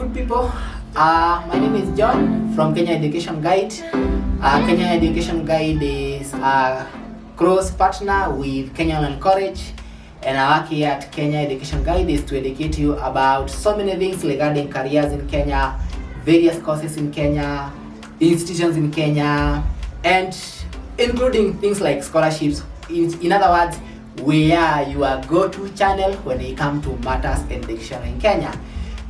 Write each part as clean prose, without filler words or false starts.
good people. My name is John from Kenya Education Guide. Kenya Education Guide is a close partner with Kenya Online College, and our work here at Kenya Education Guide is to educate you about so many things regarding careers in Kenya, various courses in Kenya, institutions in Kenya, and including things like scholarships. In other words, we are your go-to channel when it comes to matters in education in Kenya.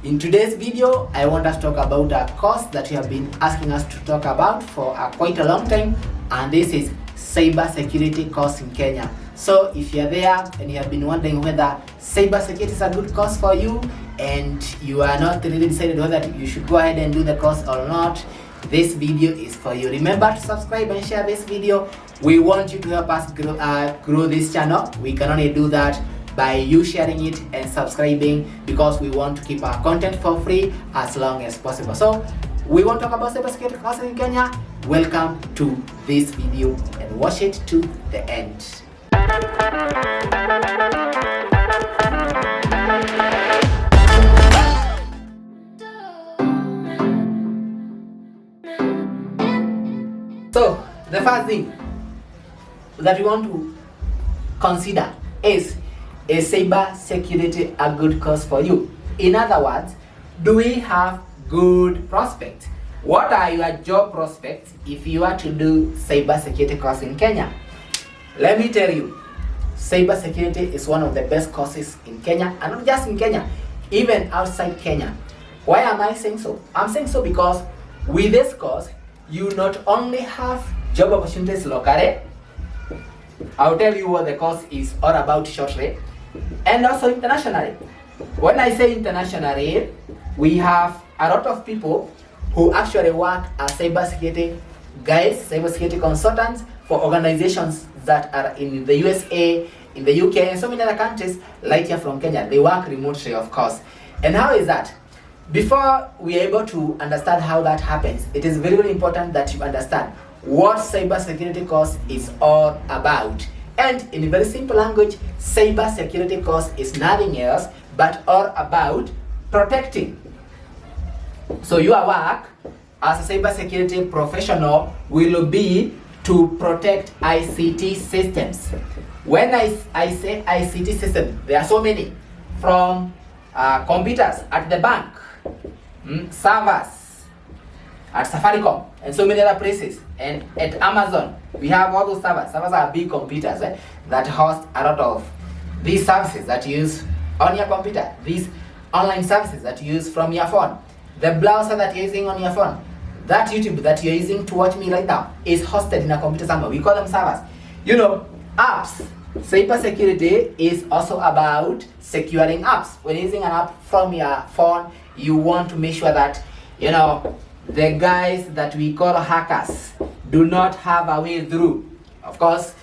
In today's video, I want us to talk about a course that you have been asking us to talk about for quite a long time, and this is Cybersecurity course in Kenya. So if you're there and you have been wondering whether cybersecurity is a good course for you and you are not really decided whether you should go ahead and do the course or not, this video is for you. Remember to subscribe and share this video. We want you to help us grow this channel. We can only do that by you sharing it and subscribing, because we want to keep our content for free as long as possible. So we want to talk about cybersecurity courses in Kenya. Welcome to this video and watch it to the end. So the first thing that we want to consider is cybersecurity a good course for you? In other words, do we have good prospects? What are your job prospects if you are to do cybersecurity course in Kenya? Let me tell you, cybersecurity is one of the best courses in Kenya, and not just in Kenya, even outside Kenya. Why am I saying so? I'm saying so because with this course, you not only have job opportunities locally, I'll tell you what the course is all about shortly, and also internationally. When I say internationally, we have a lot of people who actually work as cybersecurity guides, cybersecurity consultants for organizations that are in the USA, in the UK, and so many other countries right here from Kenya. They work remotely, of course. And how is that? Before we are able to understand how that happens, it is very, very important that you understand what cybersecurity course is all about. And in a very simple language, cybersecurity course is nothing else but all about protecting. So your work as a cybersecurity professional will be to protect ICT systems. When I say ICT system, there are so many, from computers at the bank, servers at Safaricom, and so many other places, and at Amazon we have all those servers. Servers are big computers that host a lot of these services that you use on your computer, these online services that you use from your phone, the browser that you're using on your phone, that YouTube that you're using to watch me right now is hosted in a computer somewhere. We call them servers. You know, apps. Cybersecurity is also about securing apps. When you're using an app from your phone, you want to make sure that, you know, the guys that we call hackers do not have a way through. Of course,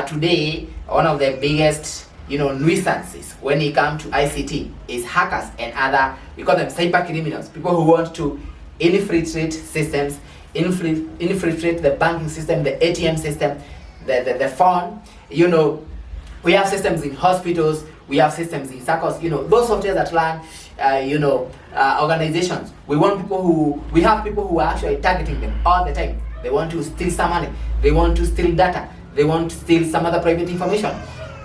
today, one of the biggest, nuisances when it comes to ICT is hackers and other, we call them cyber criminals, people who want to infiltrate systems, infiltrate the banking system, the ATM system, the phone. We have systems in hospitals, we have systems in circles, those softwares that run, organizations. We have people who are actually targeting them all the time. They want to steal some money, they want to steal data, they want to steal some other private information.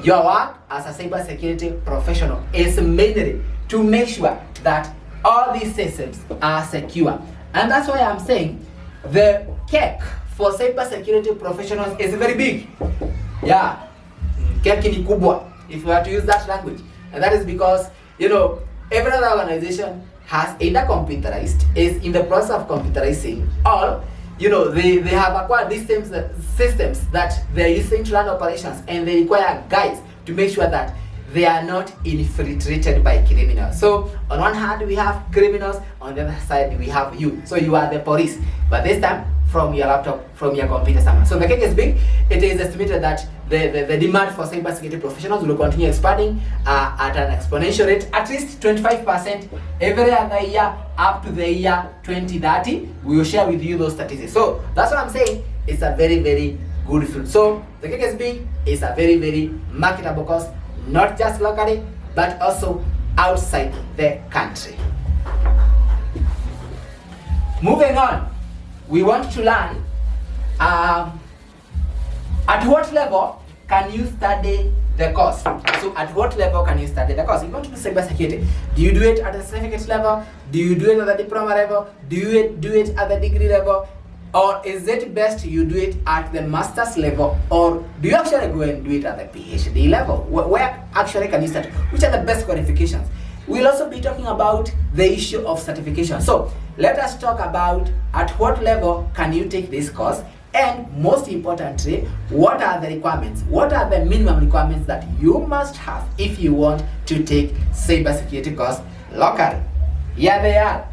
Your work as a cybersecurity professional is mainly to make sure that all these systems are secure. And that's why I'm saying the cake for cybersecurity professionals is very big. Yeah, cake ni kubwa, if we are to use that language. And that is because, every other organization has either computerized, is in the process of computerizing, or they have acquired these systems that they're using to run operations, and they require guides to make sure that they are not infiltrated by criminals. So on one hand we have criminals, on the other side we have you. So you are the police, but this time from your laptop, from your computer somewhere. So the cake is big. It is estimated that the demand for cybersecurity professionals will continue expanding at an exponential rate, at least 25% every other year up to the year 2030. We will share with you those statistics. So that's what I'm saying. It's a very, very good field. So the cake is big. It's a very, very marketable course, not just locally, but also outside the country. Moving on, we want to learn at what level can you study the course. So at what level can you study the course? If you want to do cybersecurity, do you do it at the certificate level? Do you do it at the diploma level? Do you do it at the degree level? Or is it best you do it at the master's level? Or do you actually go and do it at the PhD level? Where actually can you start? Which are the best qualifications? We'll also be talking about the issue of certification. So let us talk about at what level can you take this course, and most importantly, what are the requirements? What are the minimum requirements that you must have if you want to take cybersecurity course locally? Here they are.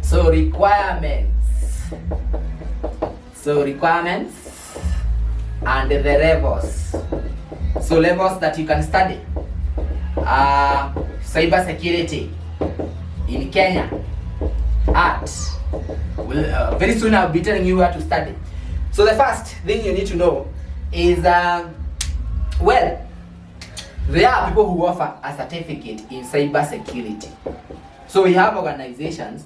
So requirements. And the levels. So levels that you can study. Cybersecurity in Kenya at very soon I'll be telling you where to study. So the first thing you need to know is well, there are people who offer a certificate in cybersecurity. So we have organizations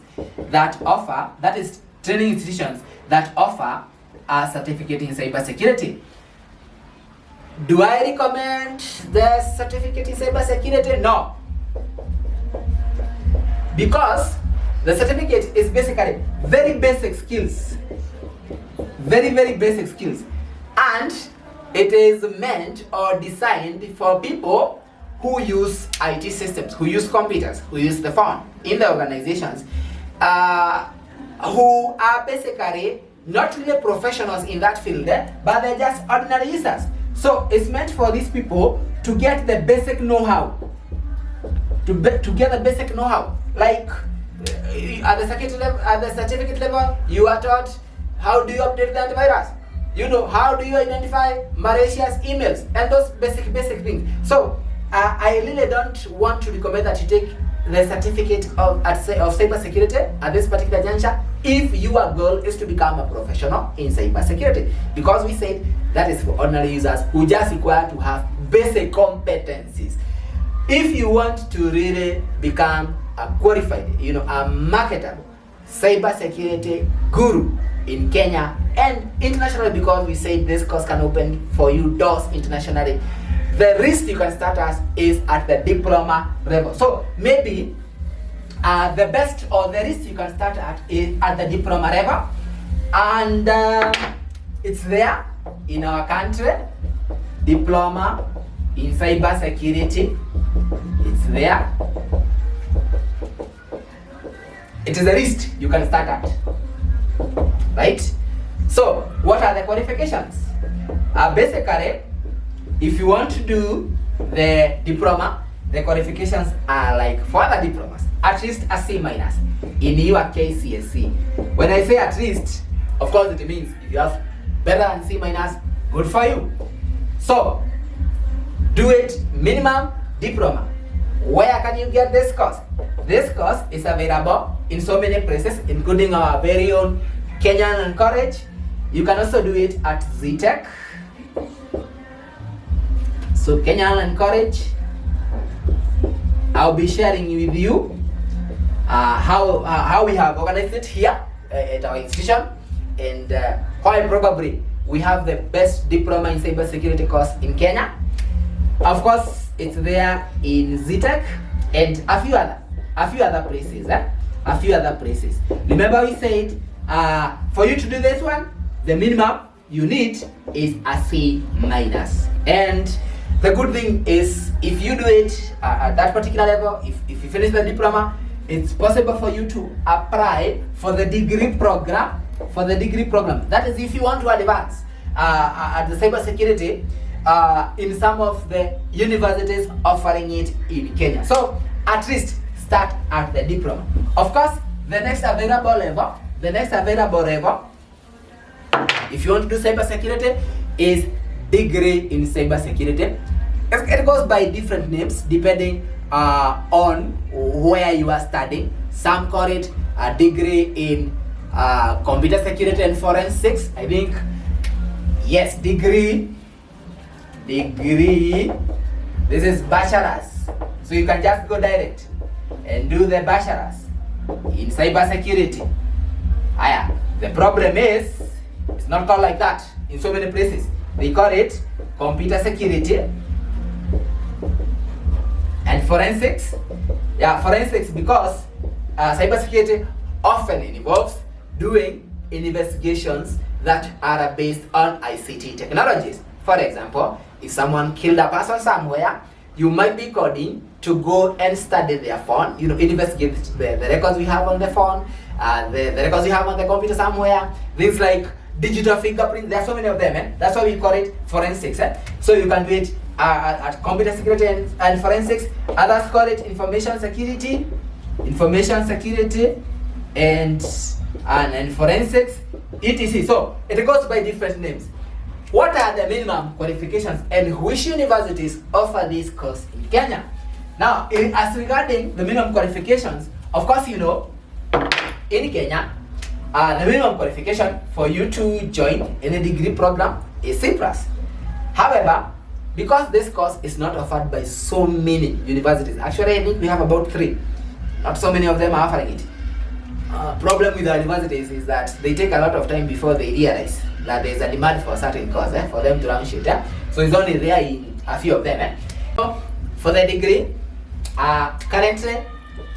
that offer, that is training institutions that offer a certificate in cybersecurity. Do I recommend the certificate in cybersecurity? No. Because the certificate is basically very basic skills. Very basic skills. And it is meant or designed for people who use IT systems, who use computers, who use the phone in the organizations, who are basically not really professionals in that field, but they're just ordinary users. So it's meant for these people to get the basic know-how. To get the basic know-how. Like at the certificate level, you are taught how do you update the antivirus. You know, how do you identify malicious emails and those basic things. So I really don't want to recommend that you take the certificate of cybersecurity at this particular juncture if your goal is to become a professional in cybersecurity, because we said that is for ordinary users who just require to have basic competencies. If you want to really become a qualified, a marketable cybersecurity guru in Kenya and internationally, because we said this course can open for you doors internationally, the risk you can start as is at the diploma level. So maybe the best or the risk you can start at is at the diploma level, and it's there in our country. Diploma in cybersecurity, it's there. It is a risk you can start at, right? So what are the qualifications? Basically, if you want to do the diploma, the qualifications are like for other diplomas, at least a C minus in your KCSE. When I say at least, of course it means if you have better than C minus, good for you. So do it minimum diploma. Where can you get this course? This course is available in so many places, including our very own Kenyatta College. You can also do it at ZTech. So Kenyatta College, I'll be sharing with you how we have organized it here at our institution, and why probably we have the best diploma in cybersecurity course in Kenya. Of course, it's there in ZTech and a few other places. A few other places. Remember we said for you to do this one, the minimum you need is a C minus. And the good thing is, if you do it at that particular level, if you finish the diploma, it's possible for you to apply for the degree program. That is, if you want to advance at the cybersecurity in some of the universities offering it in Kenya. So at least start at the diploma. Of course, the next available level, if you want to do cybersecurity, is degree in cybersecurity. It goes by different names depending on where you are studying. Some call it a degree in computer security and forensics. I think, yes, degree. This is bachelor's. So you can just go direct and do the bachelor's in cybersecurity. The problem is, it's not called like that in so many places. They call it computer security and forensics. Forensics because cybersecurity often involves doing investigations that are based on ICT technologies. For example, if someone killed a person somewhere, you might be coding to go and study their phone, investigate the records we have on the phone, the records we have on the computer somewhere, things like digital fingerprints. There are so many of them, that's why we call it forensics. So you can do it at computer security and forensics. Others call it information security and forensics, etc. So it goes by different names. What are the minimum qualifications and which universities offer this course in Kenya? Now, as regarding the minimum qualifications, of course, in Kenya, the minimum qualification for you to join any degree program is C+. However, because this course is not offered by so many universities, actually I think we have about 3. Not so many of them are offering it. Problem with the universities is that they take a lot of time before they realize that there is a demand for a certain course for them to launch it. So it's only there in a few of them. So for the degree, currently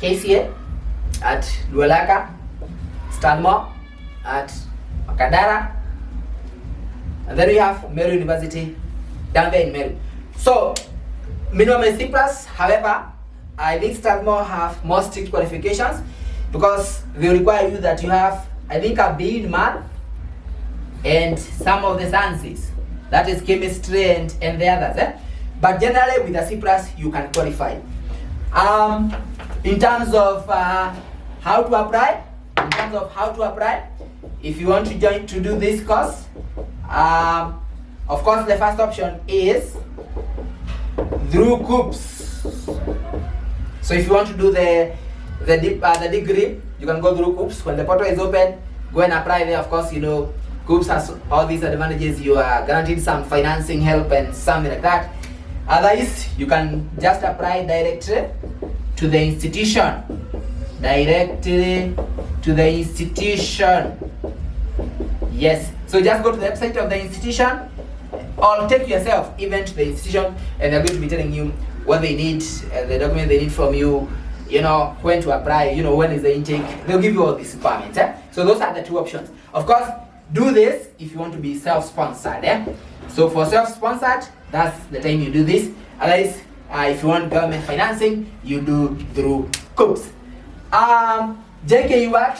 KCA at Lualaka, Stanmore at Makadara, and then we have Meru University down there in Meru. So minimum is C+. However, I think Stanmore have more strict qualifications because they require you that you have, I think, a B in math and some of the sciences, that is chemistry and the others. But generally with a C+, you can qualify. In terms of how to apply, if you want to join to do this course, of course the first option is through COOPS. So if you want to do the degree, you can go through COOPS. When the portal is open, go and apply there. Of course, COOPS has all these advantages. You are guaranteed some financing help and something like that. Otherwise, you can just apply directly to the institution. Yes. So just go to the website of the institution, or take yourself even to the institution, and they're going to be telling you what they need, the document they need from you, when to apply, when is the intake. They'll give you all these requirements. So those are the 2 options. Of course, do this if you want to be self-sponsored. So for self-sponsored, that's the time you do this. Otherwise, if you want government financing, you do through COOPS. JKUAT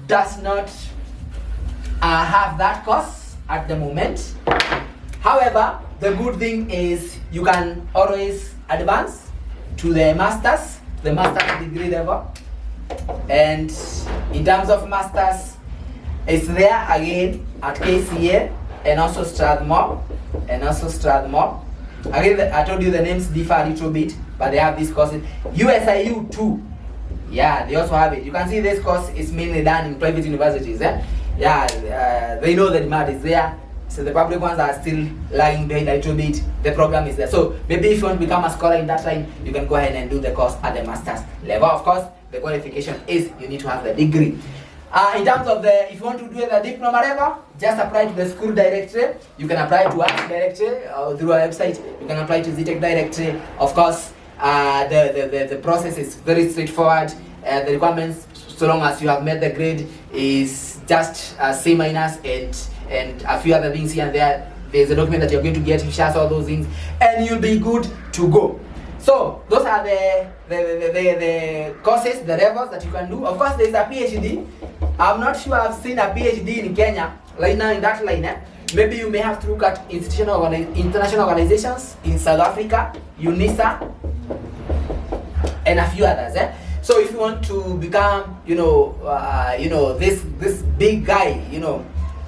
does not have that course at the moment. However, the good thing is you can always advance to the master's degree level. And in terms of master's, it's there again at KCA and also Strathmore. Again, I told you the names differ a little bit, but they have these courses. USIU too. Yeah, they also have it. You can see this course is mainly done in private universities. They know the demand is there. So the public ones are still lagging behind a little bit. The program is there. So maybe if you want to become a scholar in that line, you can go ahead and do the course at the master's level. Of course, the qualification is you need to have the degree. In terms of if you want to do the diploma level, just apply to the school directory. You can apply to us directly through our website. You can apply to ZTech directory. Of course, the process is very straightforward. The requirements, so long as you have met the grade, is just C minus and a few other things here and there. There's a document that you're going to get, which has all those things, and you'll be good to go. So those are the courses, the levels that you can do. Of course, there's a PhD. I'm not sure I've seen a PhD in Kenya right now in that line. Maybe you may have to look at international organizations in South Africa, UNISA, and a few others. So if you want to become, this big guy,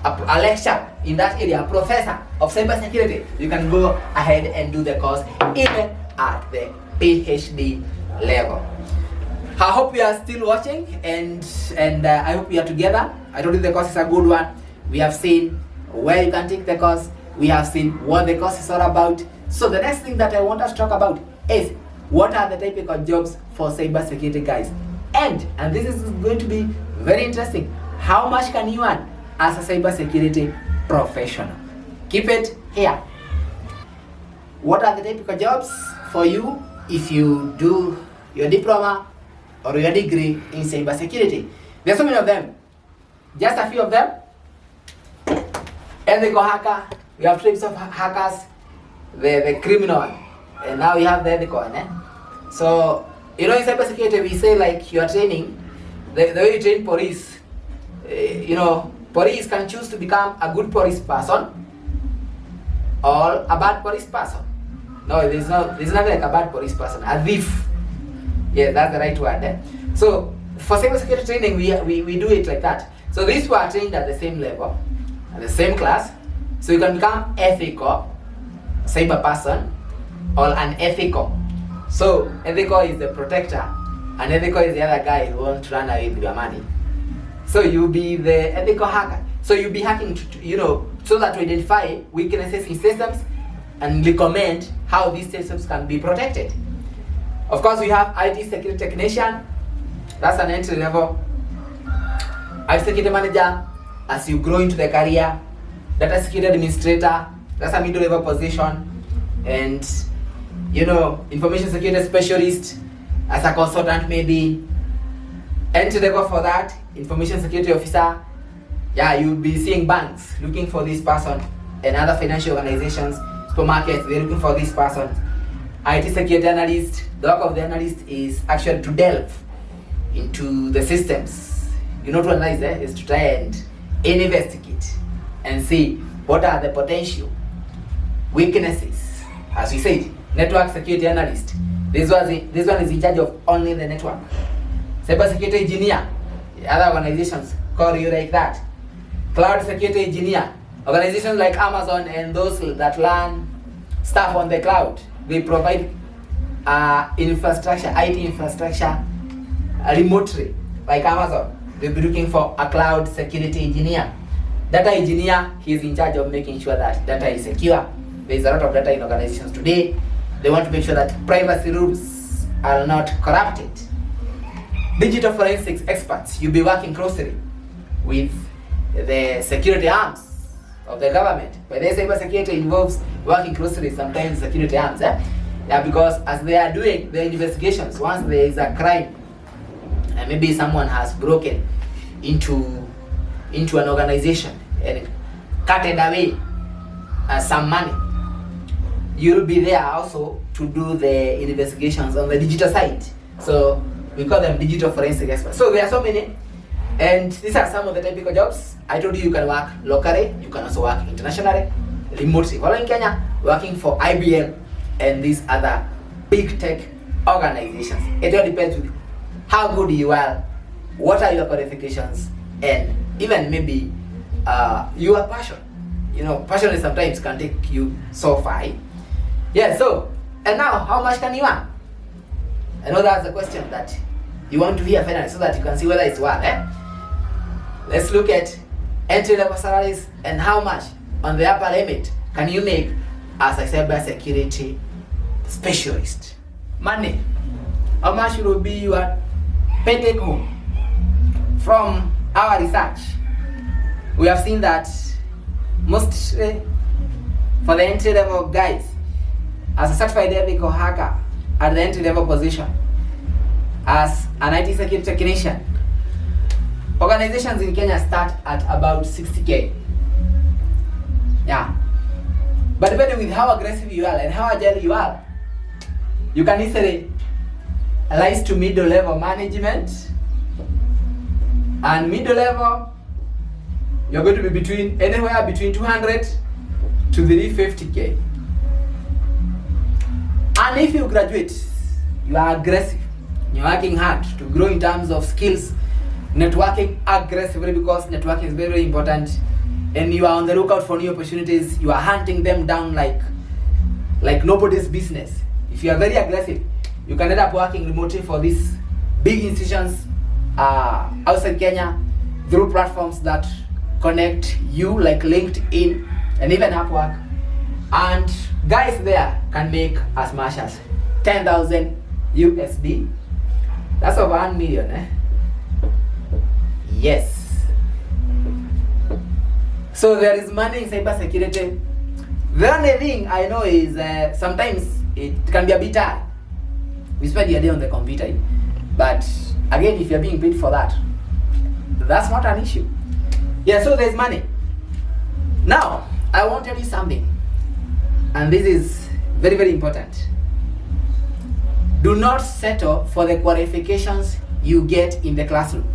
a lecturer in that area, a professor of cybersecurity, you can go ahead and do the course even at the PhD level. I hope you are still watching, and I hope we are together. I told you the course is a good one. We have seen where you can take the course. We have seen what the course is all about. So the next thing that I want us to talk about is what are the typical jobs for cybersecurity guys. And this is going to be very interesting. How much can you earn as a cybersecurity professional? Keep it here. What are the typical jobs for you if you do your diploma or your degree in cybersecurity? There are so many of them. Just a few of them. Ethical hacker. We have types of hackers. The criminal one. And now we have the ethical one. So, in cybersecurity, we say like you are training, the way you train police, police can choose to become a good police person or a bad police person. No, there's not like a bad police person, a thief. Yeah, that's the right word. So, for cybersecurity training, we do it like that. So, these who are trained at the same level, at the same class, so you can become ethical cyber person or unethical. So ethical is the protector, and ethical is the other guy who wants to run away with your money. So you'll be the ethical hacker. So you'll be hacking, so that to identify weaknesses in systems and recommend how these systems can be protected. Of course, we have IT security technician. That's an entry level. IT security manager, as you grow into the career. Data security administrator, that's a middle level position. And information security specialist, as a consultant maybe. Entry level for that, information security officer. Yeah, you'll be seeing banks looking for this person, and other financial organizations, supermarkets, they're looking for this person. IT security analyst, the work of the analyst is actually to delve into the systems. To analyze is to try and investigate and see what are the potential weaknesses. As we said, network security analyst. This one is in charge of only the network. Cybersecurity engineer. Other organizations call you like that. Cloud security engineer. Organizations like Amazon and those that learn stuff on the cloud. They provide infrastructure, IT infrastructure remotely, like Amazon. They'll be looking for a cloud security engineer. Data engineer, he is in charge of making sure that data is secure. There is a lot of data in organizations today. They want to make sure that privacy rules are not corrupted. Digital forensics experts, you'll be working closely with the security arms of the government. But the cybersecurity involves working closely sometimes with security arms. Yeah, because as they are doing the investigations, once there is a crime, and maybe someone has broken into an organization and cutted away some money, you'll be there also to do the investigations on the digital side. So we call them digital forensic experts. So there are so many, and these are some of the typical jobs. I told you can work locally, you can also work internationally, remotely. While in Kenya, working for IBM and these other big tech organizations. It all depends with how good you are, what are your qualifications, and even maybe your passion. Passion sometimes can take you so far. Yeah, so, and now, how much can you earn? I know that's the question that you want to hear finally, so that you can see whether it's worth. Let's look at entry-level salaries and how much on the upper limit can you make as a cybersecurity specialist. Money. How much will be your pay take home? From our research, we have seen that mostly for the entry-level guys, as a certified ethical hacker at the entry-level position, as an IT security technician, organizations in Kenya start at about 60K. Yeah. But depending with how aggressive you are and how agile you are, you can easily rise to middle level management. And middle level, you're going to be anywhere between 200 to 350K. And if you graduate, you are aggressive. You're working hard to grow in terms of skills, networking aggressively, because networking is very, very important. And you are on the lookout for new opportunities. You are hunting them down like nobody's business. If you are very aggressive, you can end up working remotely for these big institutions outside Kenya through platforms that connect you, like LinkedIn and even Upwork. And guys there can make as much as 10,000 USD. That's over 1 million. Yes. So there is money in cybersecurity. The only thing I know is sometimes it can be a bit hard. We spend your day on the computer, but again, if you're being paid for that, that's not an issue. Yeah, so there's money. Now, I want to tell you something, and this is very, very important. Do not settle for the qualifications you get in the classroom.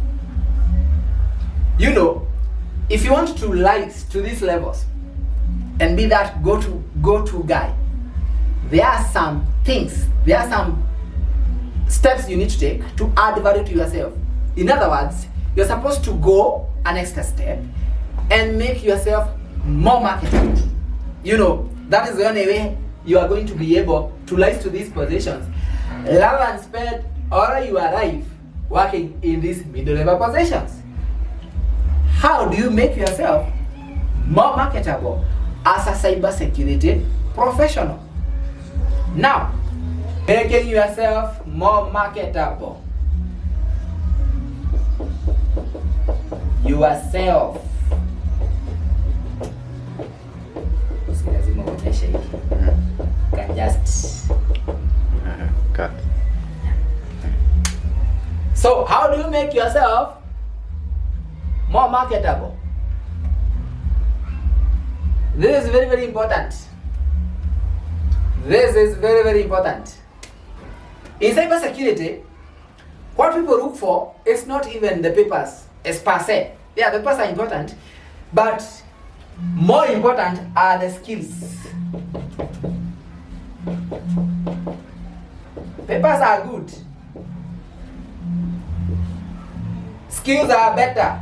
You know, if you want to rise to these levels and be that go-to guy, there are some things, there are some steps you need to take to add value to yourself. In other words, you're supposed to go an extra step and make yourself more marketable. You know, that is the only way you are going to be able to rise to these positions, rather than spend all your life working in these middle-level positions. How do you make yourself more marketable as a cybersecurity professional? Now, making yourself more marketable. Yourself. Can just cut. So how do you make yourself more marketable? This is very, very important. This is very, very important. In cybersecurity, what people look for is not even the papers as per se. Yeah, the papers are important, but more important are the skills. Papers are good. Skills are better.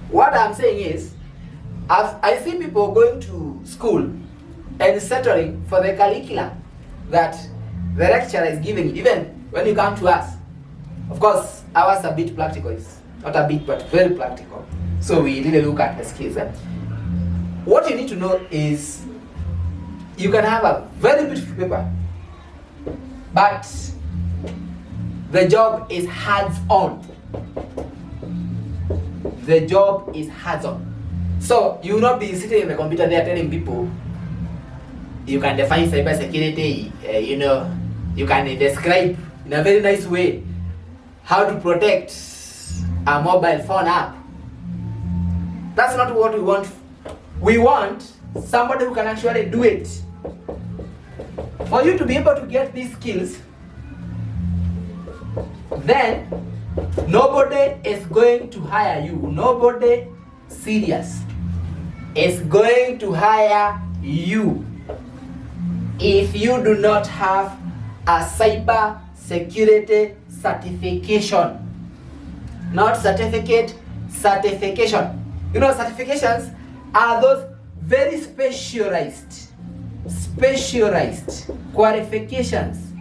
What I'm saying is, I see people going to school and settling for the curriculum that the lecturer is giving, even when you come to us. Of course, ours are a bit practical. It's not a bit, but very practical. So we really look at the skills. What you need to know is, you can have a very beautiful paper, but the job is hands-on. The job is hands-on. So you will not be sitting in the computer there telling people you can define cybersecurity, you can describe in a very nice way how to protect a mobile phone app. That's not what we want. We want somebody who can actually do it. For you to be able to get these skills, then nobody is going to hire you. Nobody serious is going to hire you if you do not have a cyber security certification. Not certificate, certification. You know, certifications are those very specialized qualifications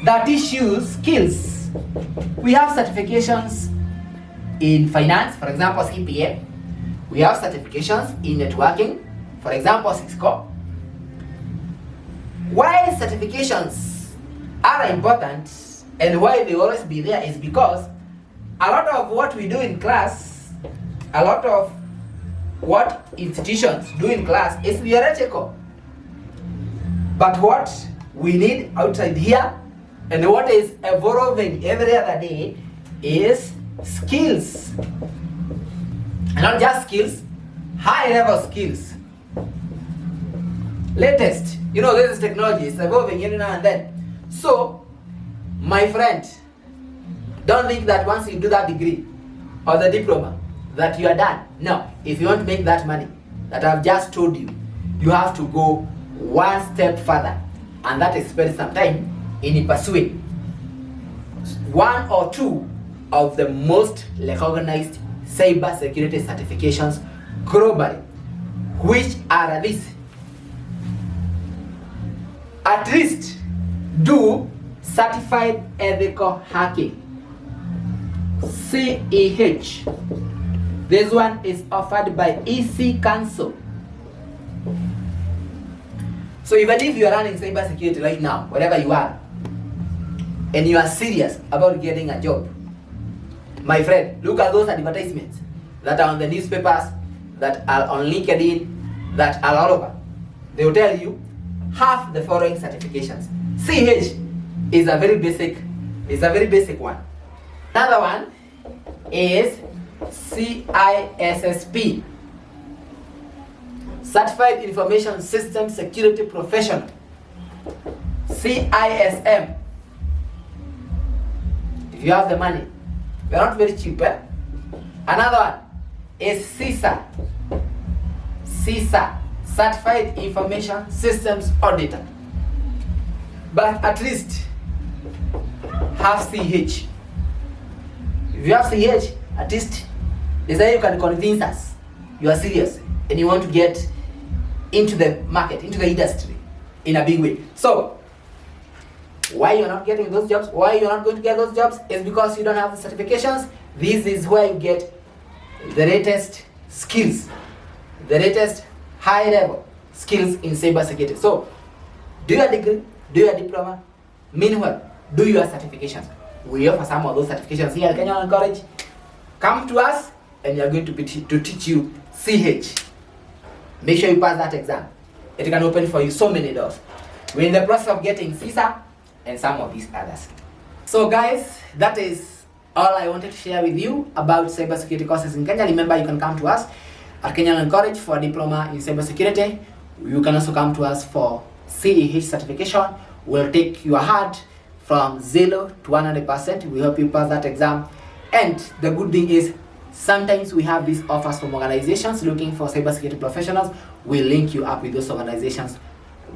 that issue skills. We have certifications in finance, for example, CPA. We have certifications in networking, for example, Cisco. Why certifications are important and why they always be there is because a lot of what we do in class, a lot of what institutions do in class is theoretical. But what we need outside here and what is evolving every other day is skills. And not just skills, high-level skills. Latest, this is technology, it's evolving every now and then. So, my friend, don't think that once you do that degree or the diploma, that you are done. No, if you want to make that money that I've just told you, you have to go one step further, and that is spend some time in pursuing one or two of the most recognized cybersecurity certifications globally. Which are these? At least do certified ethical hacking, CEH. This one is offered by EC Council. So even if you are running cybersecurity right now, wherever you are, and you are serious about getting a job, my friend, look at those advertisements. that are on the newspapers, that are on LinkedIn, that are all over. They will tell you have the following certifications. CH is a very basic one. Another one is CISSP, Certified Information System Security Professional. CISM, if you have the money, they're not very cheap. Another one is CISA, Certified Information Systems Auditor. But at least have CH. If you have CH, at least is that you can convince us you are serious and you want to get into the market, into the industry in a big way. So why you're not getting those jobs, why you're not going to get those jobs is because you don't have the certifications. This is where you get the latest skills, the latest high level skills in cybersecurity. So do your degree, do your diploma, meanwhile do your certifications. We offer some of those certifications here at Kenyatta College. Come to us and we are going to teach you CH. Make sure you pass that exam. It can open for you so many doors. We're in the process of getting CISA and some of these others. So guys, that is all I wanted to share with you about cybersecurity courses in Kenya. Remember, you can come to us at Kenyatta College for a diploma in cybersecurity. You can also come to us for CEH certification. We'll take your heart from 0 to 100%. We help you pass that exam. And the good thing is, sometimes we have these offers from organizations looking for cybersecurity professionals. We'll link you up with those organizations.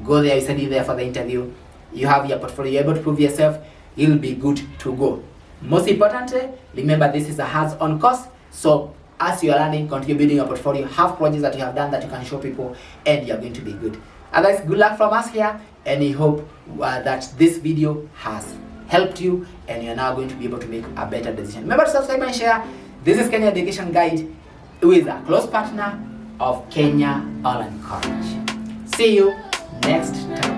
Go there, you study there for the interview. You have your portfolio, you're able to prove yourself, you'll be good to go. Most importantly, remember this is a hands-on course. So as you are learning, continue building your portfolio, have projects that you have done that you can show people, and you're going to be good. Otherwise, good luck from us here, and we hope that this video has helped you and you're now going to be able to make a better decision. Remember to subscribe and share. This is Kenya Education Guide with a close partner of Kenya Online College. See you next time.